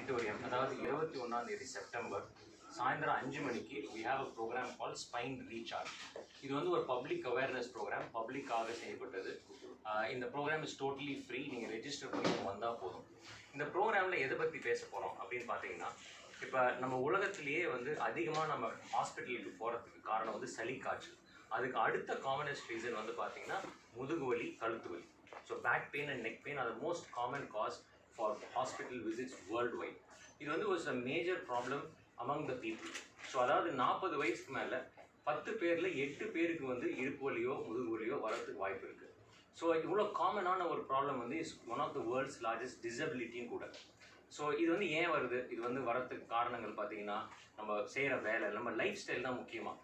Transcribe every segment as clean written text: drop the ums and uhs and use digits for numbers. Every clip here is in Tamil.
ஆடிட்டோரியம், அதாவது 21 செப்டம்பர் சாயந்தரம் 5 மணிக்கு we have a program called Spine Recharge. இது வந்து ஒரு பப்ளிக் அவேர்னஸ் ப்ரோக்ராம், பப்ளிக்காக செய்யப்பட்டது. இந்த ப்ரோக்ராம் இஸ் டோட்டலி ஃப்ரீ. நீங்கள் ரெஜிஸ்டர் பண்ணி வந்தால் போதும். இந்த ப்ரோக்ராமில் எதை பற்றி பேச போகிறோம் அப்படின்னு பார்த்தீங்கன்னா, இப்போ நம்ம உலகத்திலேயே வந்து அதிகமாக நம்ம ஹாஸ்பிட்டலுக்கு போகிறதுக்கு காரணம் வந்து சளி காய்ச்சல். அதுக்கு அடுத்த காமனஸ்ட் ரீசன் வந்து பார்த்தீங்கன்னா முதுகு வலி, கழுத்து வலி. So back pain and neck pain are the most common cause for hospital visits worldwide. இது வந்து ஒரு major problem among the people. So அதாவது 40 வயசுக்கு மேலே 10 பேரில் 8 பேருக்கு வந்து இடுப்பு வலியோ முதுகு வலியோ வரதுக்கு வாய்ப்பு இருக்குது. ஸோ இவ்வளோ காமனான ஒரு ப்ராப்ளம் வந்து is one of the world's largest டிசபிலிட்டியும் கூட. ஸோ இது வந்து ஏன் வருது? இது வந்து வரத்துக்கு காரணங்கள் பார்த்தீங்கன்னா, நம்ம செய்கிற வேலை, நம்ம லைஃப் ஸ்டைல் தான் முக்கியமாக.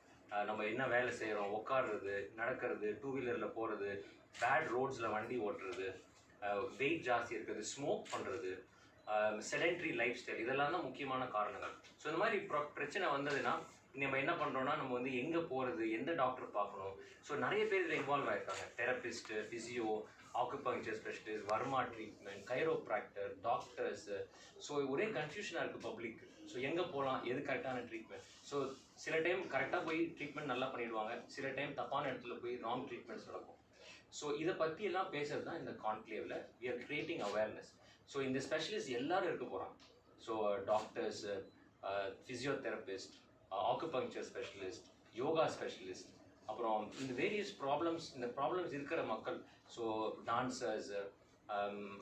நம்ம என்ன வேலை செய்கிறோம், உட்காடுறது, நடக்கிறது, 2 வீலரில் போகிறது, பேட் ரோட்ஸில் வண்டி ஓட்டுறது, வெயிட் ஜாஸ்தி இருக்கிறது, ஸ்மோக் பண்ணுறது, செடென்ட்ரி லைஃப் ஸ்டைல், இதெல்லாம் தான் முக்கியமான காரணங்கள். ஸோ இந்த மாதிரி பிரச்சனை வந்ததுன்னா நம்ம என்ன பண்ணுறோன்னா, நம்ம வந்து எங்கே போகிறது, எந்த டாக்டர் பார்க்கணும். ஸோ நிறைய பேர் இதில் இன்வால்வ் ஆகிருக்காங்க. Therapist, physio, acupuncture specialist, Varma treatment, chiropractor, doctors. So ஒரே கன்ஃபியூஷனாக இருக்குது பப்ளிக். ஸோ எங்கே போகலாம், எது கரெக்டான ட்ரீட்மெண்ட். ஸோ சில டைம் கரெக்டாக போய் ட்ரீட்மெண்ட் நல்லா பண்ணிடுவாங்க, சில டைம் தப்பான இடத்துல போய் ராங் ட்ரீட்மெண்ட்ஸ் நடக்கும். ஸோ இதை பற்றி எல்லாம் பேசுறது தான் இந்த கான்க்ளேவில். We are creating awareness. So இந்த ஸ்பெஷலிஸ்ட் எல்லாரும் இருக்க போகிறாங்க. So doctors, physiotherapist, acupuncture specialist, yoga specialist, அப்புறம் இந்த வேரியஸ் ப்ராப்ளம்ஸ், இந்த ப்ராப்ளம்ஸ் இருக்கிற மக்கள். ஸோ டான்சர்ஸு,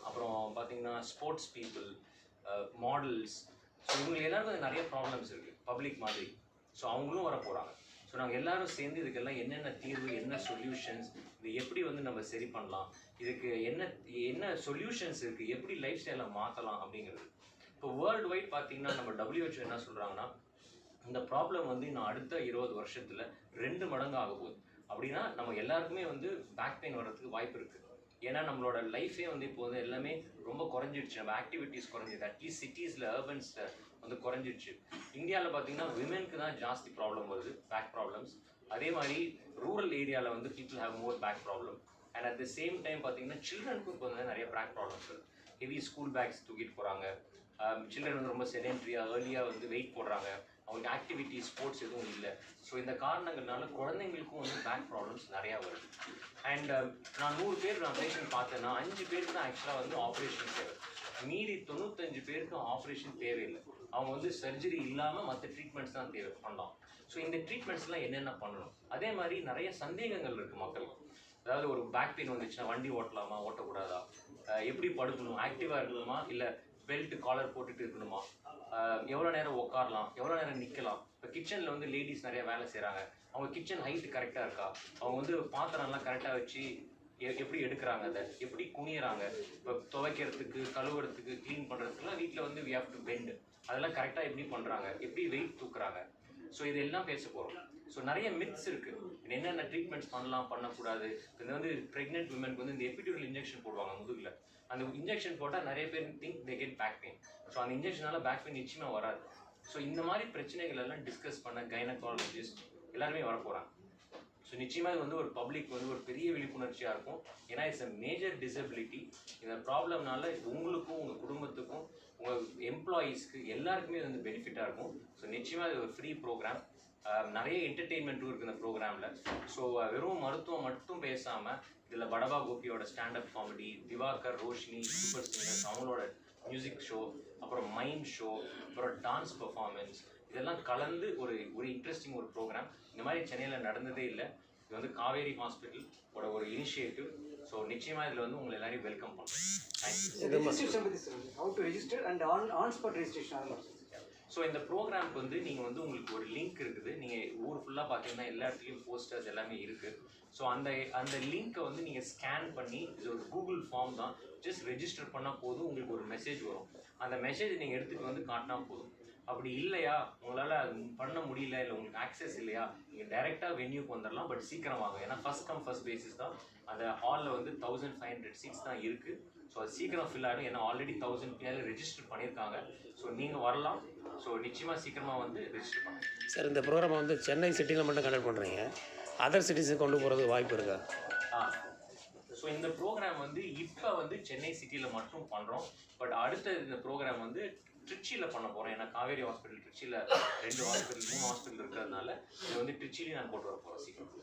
அப்புறம் பார்த்திங்கன்னா ஸ்போர்ட்ஸ் பீப்புள், மாடல்ஸ். ஸோ இவங்களுக்கு எல்லாருக்கும் நிறைய ப்ராப்ளம்ஸ் இருக்குது பப்ளிக் மாதிரி. ஸோ அவங்களும் வர போகிறாங்க. ஸோ நாங்கள் எல்லோரும் சேர்ந்து இதுக்கெல்லாம் என்னென்ன தீர்வு, என்ன சொல்யூஷன்ஸ், இது எப்படி வந்து நம்ம சரி பண்ணலாம், இதுக்கு என்ன சொல்யூஷன்ஸ் இருக்குது, எப்படி லைஃப் ஸ்டைலை மாற்றலாம் அப்படிங்கிறது. இப்போ வேர்ல்டு வைட் பார்த்தீங்கன்னா நம்ம WHO என்ன சொல்கிறாங்கன்னா, இந்த ப்ராப்ளம் வந்து இன்னும் அடுத்த 20 வருஷத்தில் 2 மடங்கு ஆக போகுது. அப்படின்னா நம்ம எல்லாருக்குமே வந்து பேக் பெயின் வர்றதுக்கு வாய்ப்பு இருக்குது. ஏன்னா நம்மளோட லைஃபே வந்து இப்போ வந்து எல்லாமே ரொம்ப குறைஞ்சிடுச்சு. நம்ம ஆக்டிவிட்டீஸ் குறைஞ்சிது. அட்லீஸ்ட் சிட்டிஸில், அர்பன்ஸில் வந்து குறைஞ்சிடுச்சு. இந்தியாவில் பார்த்தீங்கன்னா விமென்க்கு தான் ஜாஸ்தி ப்ராப்ளம் வருது, பேக் ப்ராப்ளம்ஸ். அதே மாதிரி ரூரல் ஏரியாவில் வந்து people have more back problem. And at the same time பார்த்தீங்கன்னா சில்ட்ரனுக்கும் இப்போ வந்து நிறைய பேக் ப்ராப்ளம்ஸ் இருக்குது. ஹெவி ஸ்கூல் பேக்ஸ் தூக்கிட்டு போகிறாங்க. சில்ட்ரன் வந்து ரொம்ப செடென்ட்ரியாக, ஏர்லியாக வந்து வெயிட் போடுறாங்க. அவங்களுக்கு ஆக்டிவிட்டி, ஸ்போர்ட்ஸ் எதுவும் இல்லை. ஸோ இந்த காரணங்கள்னால குழந்தைங்களுக்கும் வந்து பேக் ப்ராப்ளம்ஸ் நிறையா வருது. அண்ட் நான் 100 பேர் நான் பேஷண்ட் பார்த்தேன்னா 5 பேருக்கு தான் ஆக்சுவலாக வந்து ஆப்ரேஷன் தேவை. மீதி 95 பேருக்கு ஆப்ரேஷன் தேவையில்லை. அவங்க வந்து சர்ஜரி இல்லாமல் மற்ற ட்ரீட்மெண்ட்ஸ் தான் தேவை பண்ணலாம். ஸோ இந்த ட்ரீட்மெண்ட்ஸ்லாம் என்னென்ன பண்ணணும்? அதே மாதிரி நிறைய சந்தேகங்கள் இருக்குது மக்களுக்கு. அதாவது ஒரு பேக் பெயின் வந்துச்சுன்னா வண்டி ஓட்டலாமா, ஓட்டக்கூடாதா, எப்படி படுக்கணும், ஆக்டிவாக இருக்கணுமா, இல்லை பெல்ட் காலர் போட்டுட்டு இருக்கணுமா, எவ்வளோ நேரம் உட்காரலாம், எவ்வளோ நேரம் நிற்கலாம். இப்போ கிச்சனில் வந்து லேடிஸ் நிறைய வேலை செய்கிறாங்க. அவங்க கிச்சன் ஹைட்டு கரெக்டாக இருக்கா, அவங்க வந்து பாத்திரம்லாம் கரெக்டாக வச்சு எப்படி எடுக்கிறாங்க, அதை எப்படி குனியறாங்க, இப்போ துவைக்கிறதுக்கு, கழுவுறதுக்கு, க்ளீன் பண்ணுறதுக்குலாம் வீட்டில் வந்து வி ஹேவ் டு பெண்ட், அதெல்லாம் கரெக்டாக எப்படி பண்ணுறாங்க, எப்படி வெயிட் தூக்குறாங்க. ஸோ இதெல்லாம் பேச போகிறோம். ஸோ நிறைய மித்ஸ் இருக்குது, என்னென்ன ட்ரீட்மெண்ட்ஸ் பண்ணலாம், பண்ணக்கூடாது. இது வந்து ப்ரெக்னென்ட் விமனுக்கு வந்து இந்த எபிடியூரல் இன்ஜெக்ஷன் போடுவாங்க முதுகில். அந்த இன்ஜெக்ஷன் போட்டால் நிறைய பேர் think they get back pain. So அந்த இன்ஜெக்ஷனால் பேக் பெயின் நிச்சயமாக வராது. ஸோ இந்த மாதிரி பிரச்சனைகள் எல்லாம் டிஸ்கஸ் பண்ண கைனகாலஜிஸ்ட் எல்லாருமே வர போகிறாங்க. ஸோ நிச்சயமாக இது வந்து ஒரு பப்ளிக் வந்து ஒரு பெரிய விழிப்புணர்ச்சியாக இருக்கும். ஏன்னா இட்ஸ் அ மேஜர் டிசபிலிட்டி. இந்த ப்ராப்ளம்னால உங்களுக்கும், உங்கள் குடும்பத்துக்கும், உங்கள் எம்ப்ளாயீஸ்க்கு எல்லாருக்குமே வந்து பெனிஃபிட்டாக இருக்கும். ஸோ நிச்சயமாக இது ஒரு ஃப்ரீ ப்ரோக்ராம். நிறைய என்டர்டெயின்மெண்ட்டும் இருக்குது இந்த ப்ரோக்ராமில். ஸோ வெறும் மருத்துவம் மட்டும் பேசாமல் இதில் படபா கோபியோட stand up comedy, Divakar, Roshini, super singers அவங்களோட மியூசிக் ஷோ, அப்புறம் மைண்ட் ஷோ, அப்புறம் டான்ஸ் பர்ஃபார்மன்ஸ், இதெல்லாம் கலந்து ஒரு இன்ட்ரெஸ்டிங் ஒரு ப்ரோக்ராம். இந்த மாதிரி சென்னையில் நடந்ததே இல்லை. இது வந்து காவேரி ஹாஸ்பிட்டலோட ஒரு இனிஷியேட்டிவ். ஸோ நிச்சயமாக இதில் வந்து உங்களை எல்லாரையும் வெல்கம் பண்ணுறேன். ஸோ இந்த ப்ரோக்ராம்க்கு வந்து நீங்கள் வந்து உங்களுக்கு ஒரு லிங்க் இருக்குது. நீங்கள் ஊர் ஃபுல்லாக பார்த்தீங்கன்னா எல்லா இடத்துலையும் போஸ்டர்ஸ் எல்லாமே இருக்குது. ஸோ அந்த லிங்க்கை வந்து நீங்கள் ஸ்கேன் பண்ணி, இது ஒரு கூகுள் ஃபார்ம் தான், ஜஸ்ட் ரெஜிஸ்டர் பண்ணால் போதும். உங்களுக்கு ஒரு மெசேஜ் வரும். அந்த மெசேஜ் நீங்கள் எடுத்துகிட்டு வந்து காட்டினா போதும். அப்படி இல்லையா, உங்களால் அது பண்ண முடியல, இல்லை உங்களுக்கு ஆக்சஸ் இல்லையா, நீங்கள் டைரெக்டாக வென்யூக்கு வந்துடலாம். பட் சீக்கிரம் வாங்க. ஏன்னா ஃபஸ்ட் கம் ஃபஸ்ட் பேசிஸ் தான். அந்த ஹாலில் வந்து 1500 சீட்ஸ் தான் இருக்குது. ஸோ அது சீக்கிரம் ஃபில் ஆகிடும். ஏன்னா ஆல்ரெடி 1000 பேர் ரெஜிஸ்டர் பண்ணியிருக்காங்க. ஸோ நீங்கள் வரலாம். ஸோ நிச்சயமாக சீக்கிரமாக வந்து ரெஜிஸ்டர் பண்ணுங்கள். சார், இந்த ப்ரோக்ராமை வந்து சென்னை சிட்டியில் மட்டும் கண்டக்ட் பண்ணுறீங்க, அதர் சிட்டிஸுக்கு கொண்டு போகிறது வாய்ப்பு இருக்கா? ஸோ இந்த ப்ரோக்ராம் வந்து இப்போ வந்து சென்னை சிட்டியில் மட்டும் பண்ணுறோம். பட் அடுத்த இந்த ப்ரோக்ராம் வந்து திருச்சியில் பண்ண போகிறோம். ஏன்னா காவேரி ஹாஸ்பிட்டல் திருச்சியில் 2 ஹாஸ்பிட்டல் 3 ஹாஸ்பிட்டல் இருக்கிறதுனால இதை வந்து திருச்சியிலையும் நான் போட்டு வர போகிறேன் சீக்கிரம்.